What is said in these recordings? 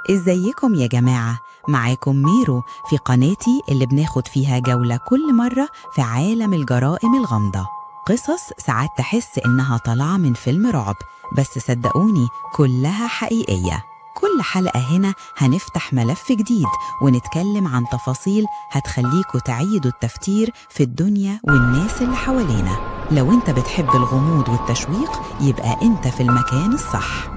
ازيكم يا جماعة؟ معاكم ميرو في قناتي اللي بناخد فيها جولة كل مرة في عالم الجرائم الغامضة. قصص ساعات تحس إنها طالعة من فيلم رعب، بس صدقوني كلها حقيقية. كل حلقة هنا هنفتح ملف جديد ونتكلم عن تفاصيل هتخليكوا تعيدوا التفكير في الدنيا والناس اللي حوالينا. لو انت بتحب الغموض والتشويق يبقى انت في المكان الصح.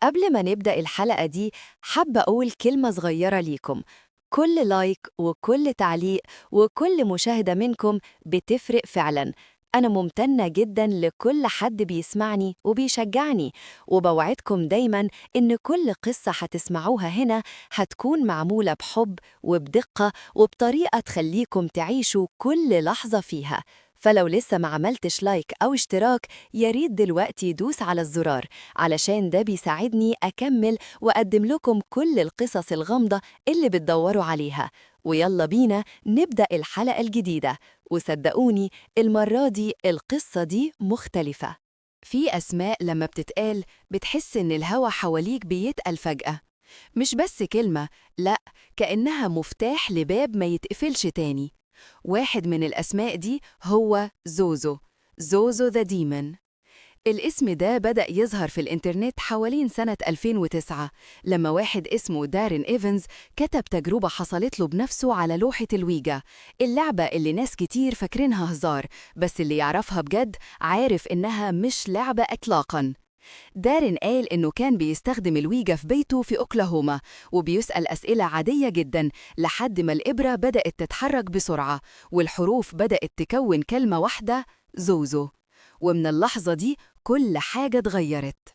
قبل ما نبدأ الحلقة دي، حابة أقول كلمة صغيرة ليكم. كل لايك وكل تعليق وكل مشاهدة منكم بتفرق فعلا. أنا ممتنة جدا لكل حد بيسمعني وبيشجعني، وبوعدكم دايما إن كل قصة هتسمعوها هنا هتكون معمولة بحب وبدقة وبطريقة تخليكم تعيشوا كل لحظة فيها. فلو لسه ما عملتش لايك أو اشتراك، ياريت دلوقتي دوس على الزرار، علشان ده بيساعدني أكمل وأقدم لكم كل القصص الغامضة اللي بتدوروا عليها. ويلا بينا نبدأ الحلقة الجديدة، وصدقوني المرة دي القصة دي مختلفة. في أسماء لما بتتقال بتحس إن الهوا حواليك بيتقل فجأة، مش بس كلمة، لأ، كأنها مفتاح لباب ما يتقفلش تاني. واحد من الأسماء دي هو زوزو، زوزو ذا ديمون. الاسم ده بدأ يظهر في الإنترنت حوالين سنة 2009، لما واحد اسمه دارين إيفنز كتب تجربة حصلت له بنفسه على لوحة الويجا، اللعبة اللي ناس كتير فاكرينها هزار، بس اللي يعرفها بجد عارف إنها مش لعبة إطلاقاً. دارين قال إنه كان بيستخدم الويجا في بيته في أوكلاهوما، وبيسأل أسئلة عادية جداً لحد ما الإبرة بدأت تتحرك بسرعة، والحروف بدأت تكون كلمة واحدة: زوزو. ومن اللحظة دي كل حاجة اتغيرت.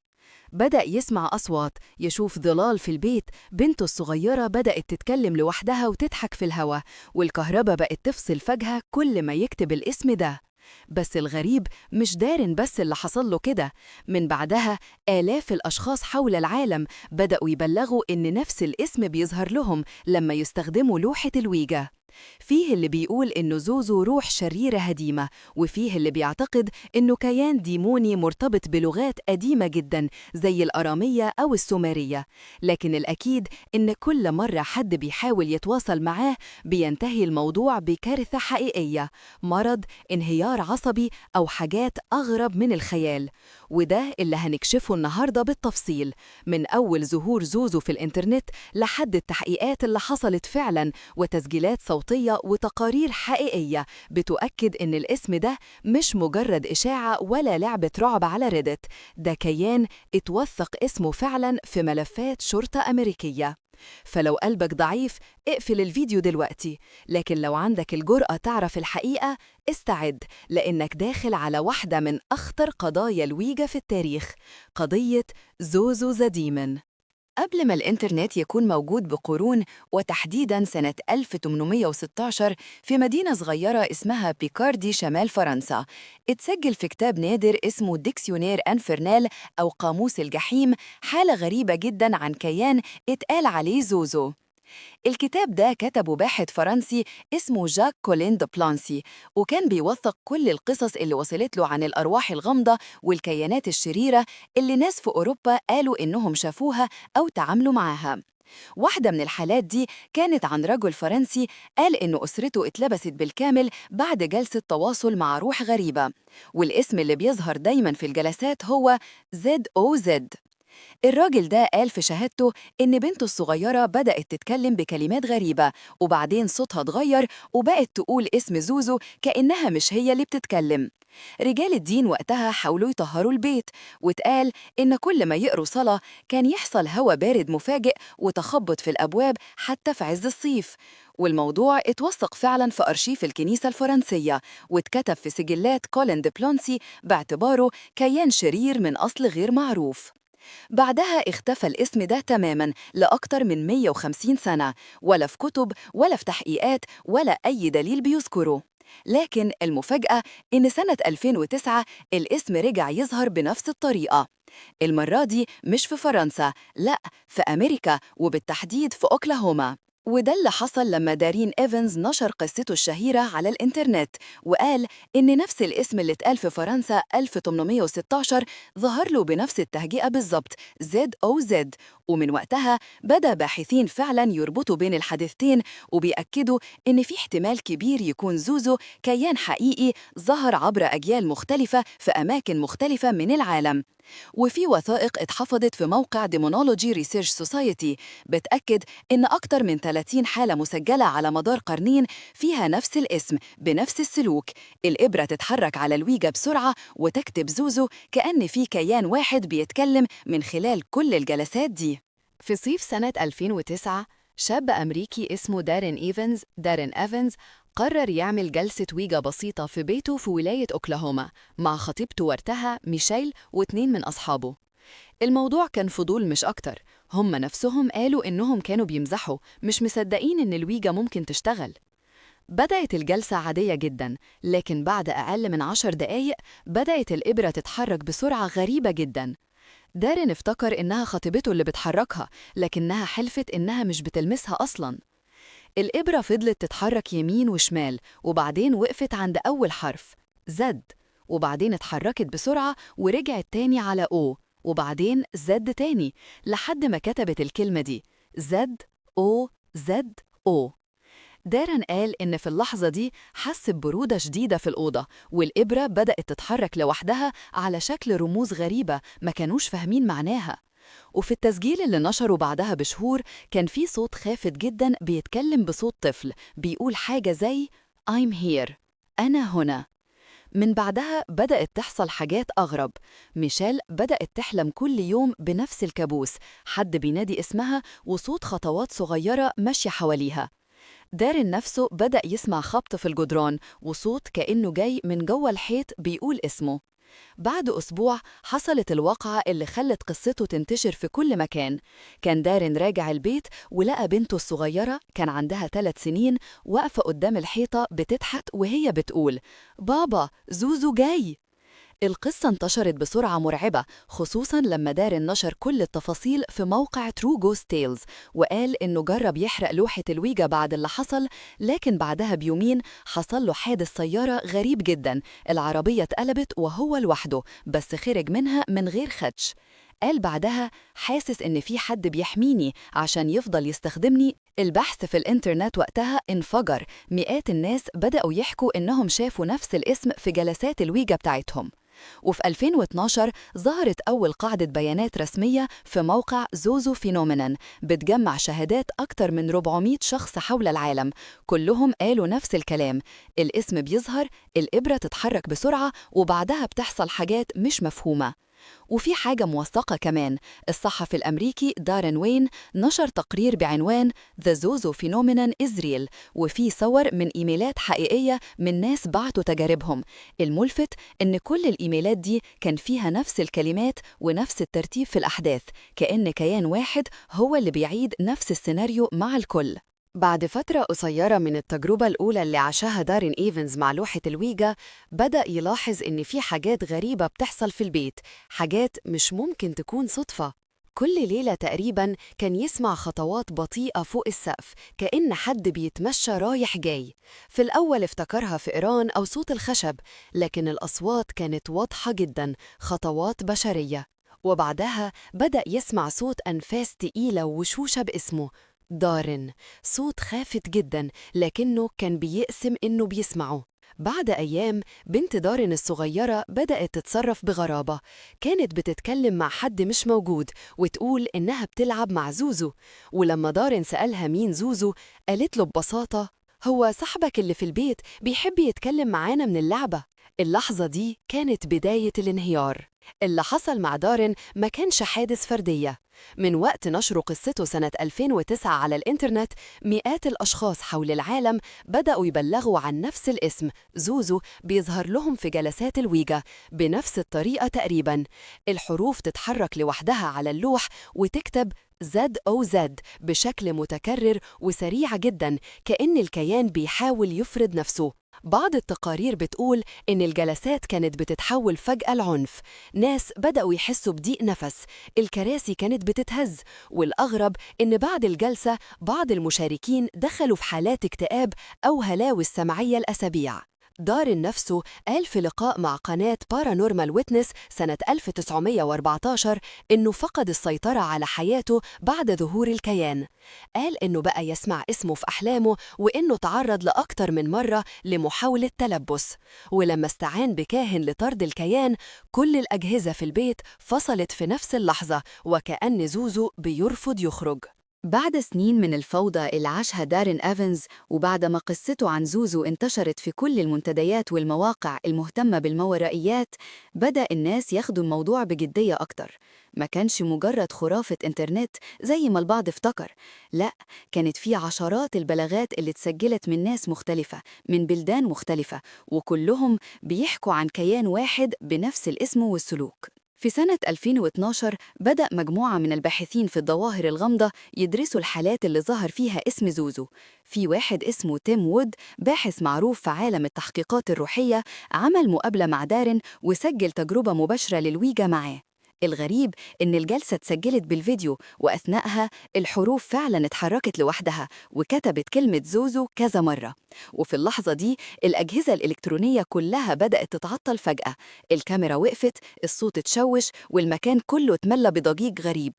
بدأ يسمع أصوات، يشوف ظلال في البيت، بنته الصغيرة بدأت تتكلم لوحدها وتضحك في الهوا، والكهرباء بقت تفصل فجأة كل ما يكتب الاسم ده. بس الغريب مش دارين بس اللي حصل له كده، من بعدها آلاف الأشخاص حول العالم بدأوا يبلغوا إن نفس الاسم بيظهر لهم لما يستخدموا لوحة الويجا. فيه اللي بيقول إنه زوزو روح شريرة هديمة، وفيه اللي بيعتقد إنه كيان ديموني مرتبط بلغات قديمة جدا زي الأرامية أو السومرية. لكن الأكيد إن كل مرة حد بيحاول يتواصل معاه بينتهي الموضوع بكارثة حقيقية: مرض، انهيار عصبي، أو حاجات أغرب من الخيال. وده اللي هنكشفه النهاردة بالتفصيل، من أول ظهور زوزو في الإنترنت لحد التحقيقات اللي حصلت فعلا، وتسجيلات صوتية وتقارير حقيقية بتؤكد إن الاسم ده مش مجرد إشاعة ولا لعبة رعب على ريدت، ده كيان اتوثق اسمه فعلا في ملفات شرطة أمريكية. فلو قلبك ضعيف اقفل الفيديو دلوقتي، لكن لو عندك الجرأة تعرف الحقيقة استعد، لأنك داخل على واحدة من أخطر قضايا الويجا في التاريخ، قضية زوزو ذا ديمون. قبل ما الإنترنت يكون موجود بقرون، وتحديداً سنة 1816 في مدينة صغيرة اسمها بيكاردي شمال فرنسا، اتسجل في كتاب نادر اسمه ديكسيونير أنفرنال أو قاموس الجحيم حالة غريبة جداً عن كيان اتقال عليه زوزو. الكتاب ده كتبه باحث فرنسي اسمه جاك كولين دو بلانسي، وكان بيوثق كل القصص اللي وصلت له عن الأرواح الغامضة والكيانات الشريرة اللي ناس في أوروبا قالوا إنهم شافوها أو تعاملوا معاها. واحدة من الحالات دي كانت عن رجل فرنسي قال إنه أسرته اتلبست بالكامل بعد جلسة تواصل مع روح غريبة، والاسم اللي بيظهر دايماً في الجلسات هو ZOZ. الراجل ده قال في شهادته إن بنته الصغيرة بدأت تتكلم بكلمات غريبة، وبعدين صوتها اتغير وبقت تقول اسم زوزو كأنها مش هي اللي بتتكلم. رجال الدين وقتها حاولوا يطهروا البيت، واتقال إن كل ما يقروا صلاة كان يحصل هوا بارد مفاجئ وتخبط في الأبواب حتى في عز الصيف. والموضوع اتوثق فعلا في أرشيف الكنيسة الفرنسية، واتكتب في سجلات كولين دي بلانسي باعتباره كيان شرير من أصل غير معروف. بعدها اختفى الاسم ده تماماً لأكتر من 150 سنة، ولا في كتب ولا في تحقيقات ولا أي دليل بيذكره. لكن المفاجأة إن سنة 2009 الاسم رجع يظهر بنفس الطريقة. المرة دي مش في فرنسا، لأ، في أمريكا وبالتحديد في أوكلاهوما. وده اللي حصل لما دارين إيفنز نشر قصته الشهيرة على الإنترنت وقال إن نفس الاسم اللي اتقال في فرنسا 1816 ظهر له بنفس التهجئة بالظبط ZOZ. ومن وقتها بدأ باحثين فعلا يربطوا بين الحادثتين وبيأكدوا إن في احتمال كبير يكون زوزو كيان حقيقي ظهر عبر أجيال مختلفة في أماكن مختلفة من العالم. وفي وثائق اتحفظت في موقع Demonology Research Society بتأكد إن أكتر من 30 حالة مسجلة على مدار قرنين فيها نفس الاسم بنفس السلوك. الإبرة تتحرك على الويجا بسرعة وتكتب زوزو كأن في كيان واحد بيتكلم من خلال كل الجلسات دي. في صيف سنة 2009 شاب أمريكي اسمه دارين إيفنز قرر يعمل جلسة ويجا بسيطة في بيته في ولاية أوكلاهوما مع خطيبته وقتها ميشيل واتنين من أصحابه. الموضوع كان فضول مش أكتر، هم نفسهم قالوا إنهم كانوا بيمزحوا مش مصدقين إن الويجا ممكن تشتغل. بدأت الجلسة عادية جدا، لكن بعد أقل من 10 دقايق بدأت الإبرة تتحرك بسرعة غريبة جدا. دارين افتكر إنها خطيبته اللي بتحركها، لكنها حلفت إنها مش بتلمسها أصلاً. الإبرة فضلت تتحرك يمين وشمال وبعدين وقفت عند أول حرف زد، وبعدين اتحركت بسرعة ورجعت تاني على أو، وبعدين زد تاني لحد ما كتبت الكلمة دي زد أو زد أو. دارين قال إن في اللحظة دي حس ببرودة شديدة في الأوضة، والإبرة بدأت تتحرك لوحدها على شكل رموز غريبة ما كانوش فاهمين معناها. وفي التسجيل اللي نشره بعدها بشهور كان في صوت خافت جدا بيتكلم بصوت طفل بيقول حاجة زي I'm here، أنا هنا. من بعدها بدأت تحصل حاجات أغرب. ميشيل بدأت تحلم كل يوم بنفس الكابوس، حد بينادي اسمها وصوت خطوات صغيرة ماشية حواليها. دارين نفسه بدأ يسمع خبط في الجدران وصوت كأنه جاي من جوه الحيط بيقول اسمه. بعد أسبوع حصلت الواقعة اللي خلت قصته تنتشر في كل مكان. كان دارين راجع البيت ولقى بنته الصغيرة كان عندها 3 سنين واقفة قدام الحيطة بتضحك وهي بتقول بابا زوزو جاي. القصة انتشرت بسرعة مرعبة، خصوصاً لما دارين نشر كل التفاصيل في موقع True Ghost Tales وقال إنه جرب يحرق لوحة الويجا بعد اللي حصل، لكن بعدها بيومين حصل له حادث سيارة غريب جداً، العربية اتقلبت وهو لوحده بس خرج منها من غير خدش. قال بعدها حاسس إن في حد بيحميني عشان يفضل يستخدمني. البحث في الإنترنت وقتها انفجر، مئات الناس بدأوا يحكوا إنهم شافوا نفس الاسم في جلسات الويجا بتاعتهم. وفي 2012 ظهرت أول قاعدة بيانات رسمية في موقع زوزو فينومينن بتجمع شهادات أكتر من 400 شخص حول العالم، كلهم قالوا نفس الكلام، الاسم بيظهر، الإبرة تتحرك بسرعة وبعدها بتحصل حاجات مش مفهومة. وفي حاجة موثقة كمان، الصحفي الأمريكي دارين وين نشر تقرير بعنوان The Zozo Phenomenon Israel، وفي صور من إيميلات حقيقية من ناس بعتوا تجاربهم. الملفت إن كل الإيميلات دي كان فيها نفس الكلمات ونفس الترتيب في الأحداث، كأن كيان واحد هو اللي بيعيد نفس السيناريو مع الكل. بعد فترة قصيرة من التجربة الأولى اللي عاشها دارين إيفنز مع لوحة الويجا، بدأ يلاحظ إن في حاجات غريبة بتحصل في البيت، حاجات مش ممكن تكون صدفة. كل ليلة تقريباً كان يسمع خطوات بطيئة فوق السقف، كأن حد بيتمشى رايح جاي. في الأول افتكرها فئران أو صوت الخشب، لكن الأصوات كانت واضحة جداً، خطوات بشرية. وبعدها بدأ يسمع صوت أنفاس تقيلة ووشوشة باسمه دارين، صوت خافت جدا لكنه كان بيقسم إنه بيسمعه. بعد أيام بنت دارين الصغيرة بدأت تتصرف بغرابة، كانت بتتكلم مع حد مش موجود وتقول إنها بتلعب مع زوزو، ولما دارين سألها مين زوزو قالت له ببساطة هو صاحبك اللي في البيت بيحب يتكلم معانا من اللعبة. اللحظة دي كانت بداية الانهيار. اللي حصل مع دارين ما كانش حادث فردية. من وقت نشر قصته سنة 2009 على الإنترنت، مئات الأشخاص حول العالم بدأوا يبلغوا عن نفس الاسم زوزو بيظهر لهم في جلسات الويجا بنفس الطريقة تقريباً. الحروف تتحرك لوحدها على اللوح وتكتب ZOZ بشكل متكرر وسريع جدا، كأن الكيان بيحاول يفرض نفسه. بعض التقارير بتقول إن الجلسات كانت بتتحول فجأة لعنف، ناس بدأوا يحسوا بضيق نفس، الكراسي كانت بتتهز، والأغرب إن بعد الجلسة بعض المشاركين دخلوا في حالات اكتئاب أو هلاوس سمعية لأسابيع. دارين نفسه قال في لقاء مع قناة بارانورمال ويتنس سنة 1914 إنه فقد السيطرة على حياته بعد ظهور الكيان. قال إنه بقى يسمع اسمه في أحلامه، وإنه تعرض لأكتر من مرة لمحاولة تلبس، ولما استعان بكاهن لطرد الكيان كل الأجهزة في البيت فصلت في نفس اللحظة، وكأن زوزو بيرفض يخرج. بعد سنين من الفوضى اللي عاشها دارين إيفنز، وبعد ما قصته عن زوزو انتشرت في كل المنتديات والمواقع المهتمة بالماورائيات، بدأ الناس ياخدوا الموضوع بجدية أكتر. ما كانش مجرد خرافة إنترنت زي ما البعض افتكر، لا، كانت في عشرات البلاغات اللي اتسجلت من ناس مختلفة من بلدان مختلفة، وكلهم بيحكوا عن كيان واحد بنفس الاسم والسلوك. في سنة 2012 بدأ مجموعة من الباحثين في الظواهر الغامضة يدرسوا الحالات اللي ظهر فيها اسم زوزو. في واحد اسمه تيم وود، باحث معروف في عالم التحقيقات الروحية، عمل مقابلة مع دارين وسجل تجربة مباشرة للويجا معاه. الغريب إن الجلسة اتسجلت بالفيديو، وأثناءها الحروف فعلاً اتحركت لوحدها وكتبت كلمة زوزو كذا مرة. وفي اللحظة دي الأجهزة الإلكترونية كلها بدأت تتعطل فجأة، الكاميرا وقفت، الصوت اتشوش، والمكان كله اتملى بضجيج غريب.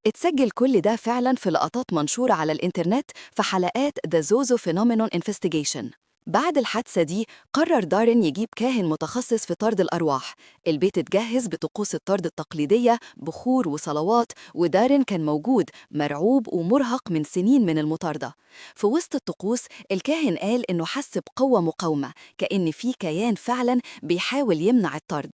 اتسجل كل ده فعلاً في لقطات منشورة على الإنترنت في حلقات The Zozo Phenomenon Investigation. بعد الحادثة دي قرر دارين يجيب كاهن متخصص في طرد الأرواح. البيت اتجهز بطقوس الطرد التقليدية، بخور وصلوات، ودارين كان موجود مرعوب ومرهق من سنين من المطاردة. في وسط الطقوس الكاهن قال إنه حس بقوة مقاومة، كأن في كيان فعلاً بيحاول يمنع الطرد.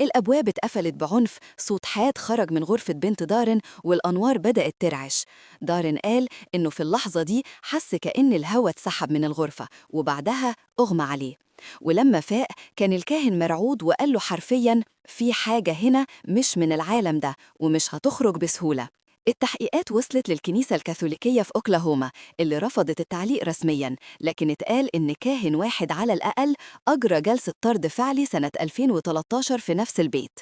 الأبواب اتقفلت بعنف، صوت حاد خرج من غرفة بنت دارين، والأنوار بدأت ترعش. دارين قال إنه في اللحظة دي حس كأن الهواء اتسحب من الغرفة، وبعدها أغمى عليه. ولما فاق كان الكاهن مرعود وقال له حرفياً: في حاجة هنا مش من العالم ده ومش هتخرج بسهولة. التحقيقات وصلت للكنيسة الكاثوليكية في أوكلاهوما اللي رفضت التعليق رسمياً، لكن اتقال إن كاهن واحد على الأقل أجرى جلسة طرد فعلي سنة 2013 في نفس البيت.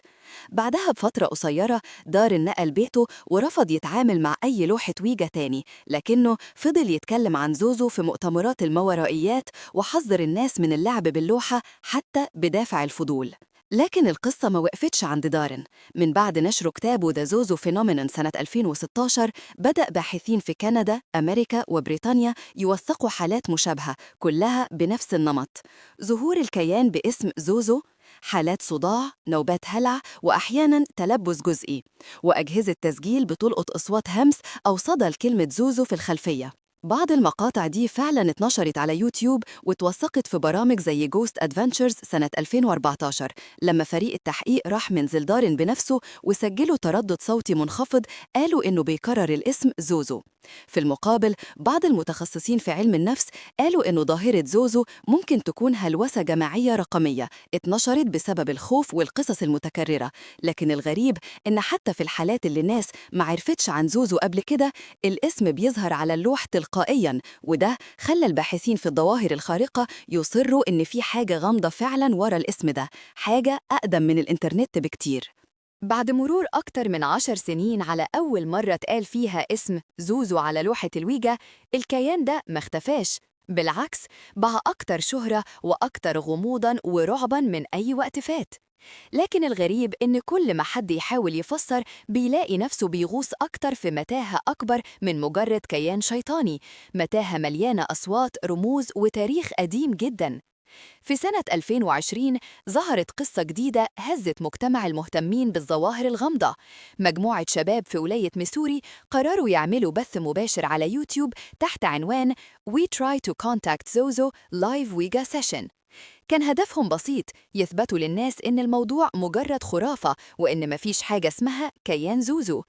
بعدها بفترة قصيرة دارين نقل بيته ورفض يتعامل مع أي لوحة ويجا تاني، لكنه فضل يتكلم عن زوزو في مؤتمرات الماورائيات وحذر الناس من اللعب باللوحة حتى بدافع الفضول. لكن القصة ما وقفتش عند دارين. من بعد نشر كتابه The Zozo Phenomenon سنة 2016 بدأ باحثين في كندا، أمريكا وبريطانيا يوثقوا حالات مشابهة كلها بنفس النمط: ظهور الكيان باسم زوزو، حالات صداع، نوبات هلع، وأحياناً تلبس جزئي، وأجهزة تسجيل بتلقط أصوات همس أو صدى لكلمة زوزو في الخلفية. بعض المقاطع دي فعلاً اتنشرت على يوتيوب واتوثقت في برامج زي جوست أدفنتشرز سنة 2014، لما فريق التحقيق راح منزل دارين بنفسه وسجلوا تردد صوتي منخفض قالوا إنه بيكرر الاسم زوزو. في المقابل بعض المتخصصين في علم النفس قالوا إنه ظاهرة زوزو ممكن تكون هلوسة جماعية رقمية اتنشرت بسبب الخوف والقصص المتكررة. لكن الغريب إن حتى في الحالات اللي الناس ما عرفتش عن زوزو قبل كده الاسم بيظهر على اللوح تلقائياً، وده خلى الباحثين في الظواهر الخارقة يصروا إن في حاجة غامضة فعلاً ورا الاسم ده، حاجة أقدم من الإنترنت بكتير. بعد مرور أكتر من 10 سنين على أول مرة اتقال فيها اسم زوزو على لوحة الويجا، الكيان ده ما اختفاش، بالعكس بقى أكتر شهرة وأكتر غموضاً ورعباً من أي وقت فات. لكن الغريب إن كل ما حد يحاول يفسر بيلاقي نفسه بيغوص أكتر في متاهة أكبر من مجرد كيان شيطاني، متاهة مليانة أصوات، رموز، وتاريخ قديم جداً. في سنة 2020 ظهرت قصة جديدة هزت مجتمع المهتمين بالظواهر الغامضة. مجموعة شباب في ولاية ميسوري قرروا يعملوا بث مباشر على يوتيوب تحت عنوان We Try to Contact Zozo Live Ouija Session. كان هدفهم بسيط، يثبتوا للناس إن الموضوع مجرد خرافة وإن مفيش حاجة اسمها كيان زوزو.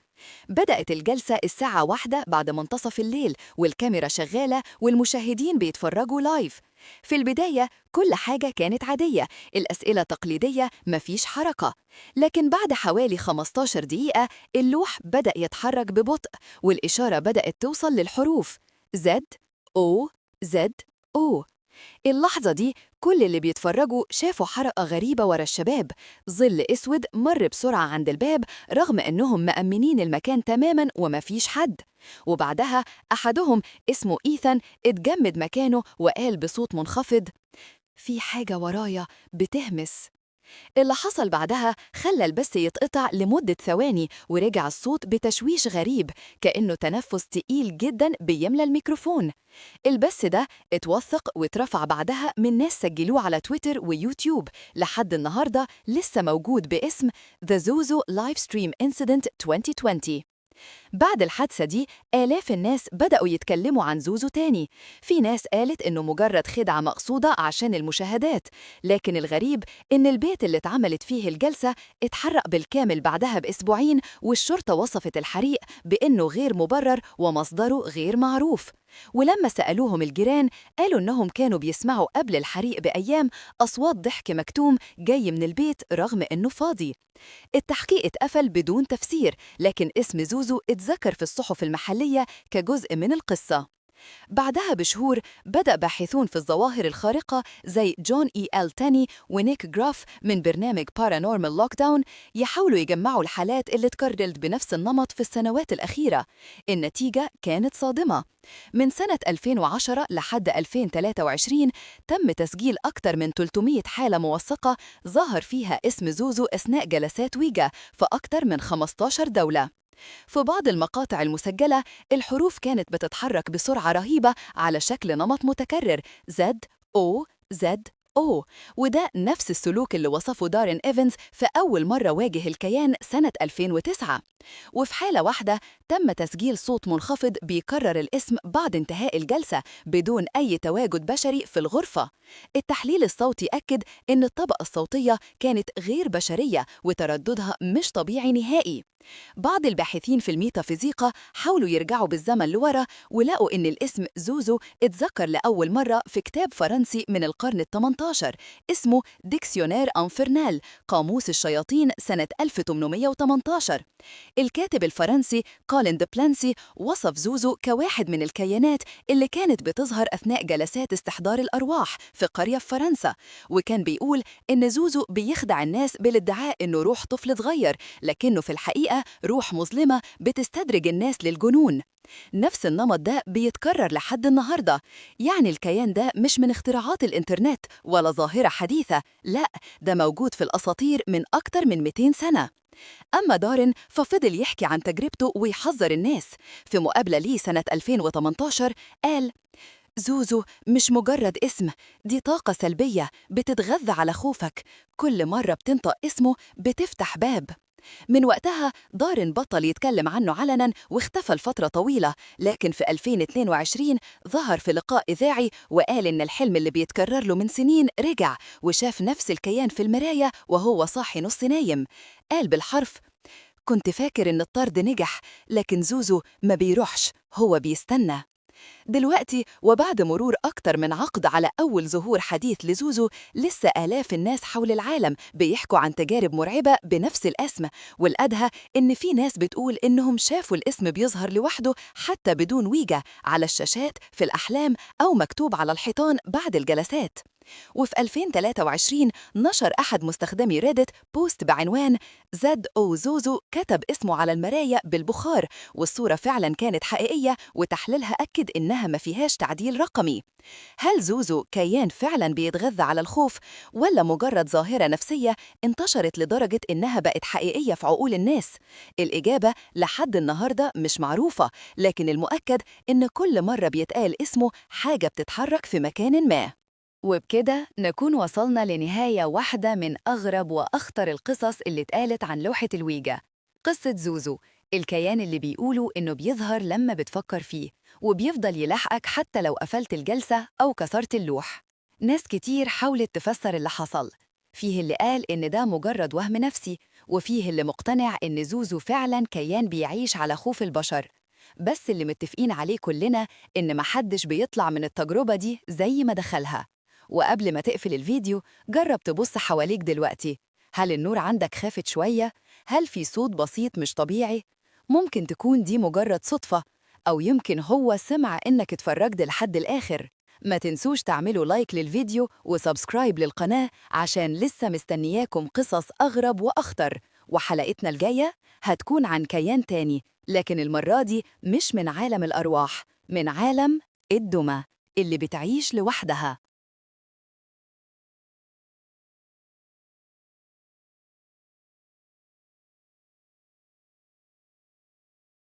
بدأت الجلسة الساعة 1 بعد منتصف الليل، والكاميرا شغالة والمشاهدين بيتفرجوا لايف. في البداية كل حاجة كانت عادية، الأسئلة تقليدية، مفيش حركة. لكن بعد حوالي 15 دقيقة اللوح بدأ يتحرك ببطء، والإشارة بدأت توصل للحروف Z O Z O. اللحظة دي كل اللي بيتفرجوا شافوا حركة غريبة ورا الشباب، ظل أسود مر بسرعة عند الباب رغم أنهم مأمنين المكان تماماً ومفيش حد. وبعدها أحدهم اسمه إيثان اتجمد مكانه وقال بصوت منخفض: في حاجة ورايا بتهمس. اللي حصل بعدها خلى البث يتقطع لمدة ثواني، ورجع الصوت بتشويش غريب كأنه تنفس تقيل جدا بيملى الميكروفون. البث ده اتوثق واترفع بعدها من ناس سجلوه على تويتر ويوتيوب، لحد النهاردة لسه موجود باسم The Zuzu Livestream Incident 2020. بعد الحادثة دي آلاف الناس بدأوا يتكلموا عن زوزو تاني. في ناس قالت إنه مجرد خدعة مقصودة عشان المشاهدات، لكن الغريب إن البيت اللي اتعملت فيه الجلسة اتحرق بالكامل بعدها بأسبوعين، والشرطة وصفت الحريق بإنه غير مبرر ومصدره غير معروف. ولما سألوهم الجيران قالوا إنهم كانوا بيسمعوا قبل الحريق بأيام أصوات ضحك مكتوم جاي من البيت رغم إنه فاضي. التحقيق اتقفل بدون تفسير، لكن اسم زوزو اتذكر في الصحف المحلية كجزء من القصة. بعدها بشهور بدأ باحثون في الظواهر الخارقة زي جون تاني ونيك جراف من برنامج بارانورمال لوكداون يحاولوا يجمعوا الحالات اللي اتكررت بنفس النمط في السنوات الأخيرة. النتيجة كانت صادمة. من سنة 2010 لحد 2023 تم تسجيل أكثر من 300 حالة موثقة ظهر فيها اسم زوزو أثناء جلسات ويجا في أكثر من 15 دولة. في بعض المقاطع المسجلة الحروف كانت بتتحرك بسرعة رهيبة على شكل نمط متكرر Z O Z O، وده نفس السلوك اللي وصفه دارين إيفنز في أول مرة واجه الكيان سنة 2009. وفي حالة واحدة تم تسجيل صوت منخفض بيكرر الاسم بعد انتهاء الجلسة بدون أي تواجد بشري في الغرفة. التحليل الصوتي أكد إن الطبقة الصوتية كانت غير بشرية وترددها مش طبيعي نهائي. بعض الباحثين في الميتافيزيقا حاولوا يرجعوا بالزمن لورا ولقوا إن الاسم زوزو اتذكر لأول مرة في كتاب فرنسي من القرن ال18 اسمه ديكسيونير انفرنال، قاموس الشياطين، سنة 1818. الكاتب الفرنسي كولين دي بلانسي وصف زوزو كواحد من الكيانات اللي كانت بتظهر أثناء جلسات استحضار الأرواح في قرية في فرنسا، وكان بيقول إن زوزو بيخدع الناس بالادعاء إنه روح طفل صغير، لكنه في الحقيقة روح مظلمة بتستدرج الناس للجنون. نفس النمط ده بيتكرر لحد النهاردة. يعني الكيان ده مش من اختراعات الإنترنت ولا ظاهرة حديثة، لا، ده موجود في الأساطير من أكتر من 200 سنة. أما دارين ففضل يحكي عن تجربته ويحذر الناس. في مقابلة ليه سنة 2018 قال: زوزو مش مجرد اسم، دي طاقة سلبية بتتغذى على خوفك، كل مرة بتنطق اسمه بتفتح باب. من وقتها دارين بطل يتكلم عنه علناً واختفى لفترة طويلة، لكن في 2022 ظهر في لقاء إذاعي وقال إن الحلم اللي بيتكرر له من سنين رجع، وشاف نفس الكيان في المراية وهو صاحي نص نايم. قال بالحرف: كنت فاكر إن الطرد نجح، لكن زوزو ما بيروحش، هو بيستنى. دلوقتي وبعد مرور أكتر من عقد على أول ظهور حديث لزوزو، لسه آلاف الناس حول العالم بيحكوا عن تجارب مرعبة بنفس الاسم، والأدهى إن في ناس بتقول إنهم شافوا الاسم بيظهر لوحده حتى بدون ويجا على الشاشات في الأحلام أو مكتوب على الحيطان بعد الجلسات. وفي 2023 نشر أحد مستخدمي ريدت بوست بعنوان زد أو زوزو، كتب اسمه على المراية بالبخار، والصورة فعلا كانت حقيقية وتحليلها أكد إنها ما فيهاش تعديل رقمي. هل زوزو كيان فعلا بيتغذى على الخوف، ولا مجرد ظاهرة نفسية انتشرت لدرجة إنها بقت حقيقية في عقول الناس؟ الإجابة لحد النهاردة مش معروفة، لكن المؤكد إن كل مرة بيتقال اسمه حاجة بتتحرك في مكان ما. وبكده نكون وصلنا لنهاية واحدة من أغرب وأخطر القصص اللي اتقالت عن لوحة الويجا، قصة زوزو، الكيان اللي بيقولوا إنه بيظهر لما بتفكر فيه وبيفضل يلاحقك حتى لو قفلت الجلسة أو كسرت اللوح. ناس كتير حاولت تفسر اللي حصل، فيه اللي قال إن ده مجرد وهم نفسي، وفيه اللي مقتنع إن زوزو فعلا كيان بيعيش على خوف البشر. بس اللي متفقين عليه كلنا إن محدش بيطلع من التجربة دي زي ما دخلها. وقبل ما تقفل الفيديو جرب تبص حواليك دلوقتي، هل النور عندك خافت شوية؟ هل في صوت بسيط مش طبيعي؟ ممكن تكون دي مجرد صدفة، أو يمكن هو سمع إنك اتفرجت لحد الآخر. ما تنسوش تعملوا لايك للفيديو وسبسكرايب للقناة عشان لسه مستنياكم قصص أغرب وأخطر. وحلقتنا الجاية هتكون عن كيان تاني، لكن المرة دي مش من عالم الأرواح، من عالم الدمى اللي بتعيش لوحدها.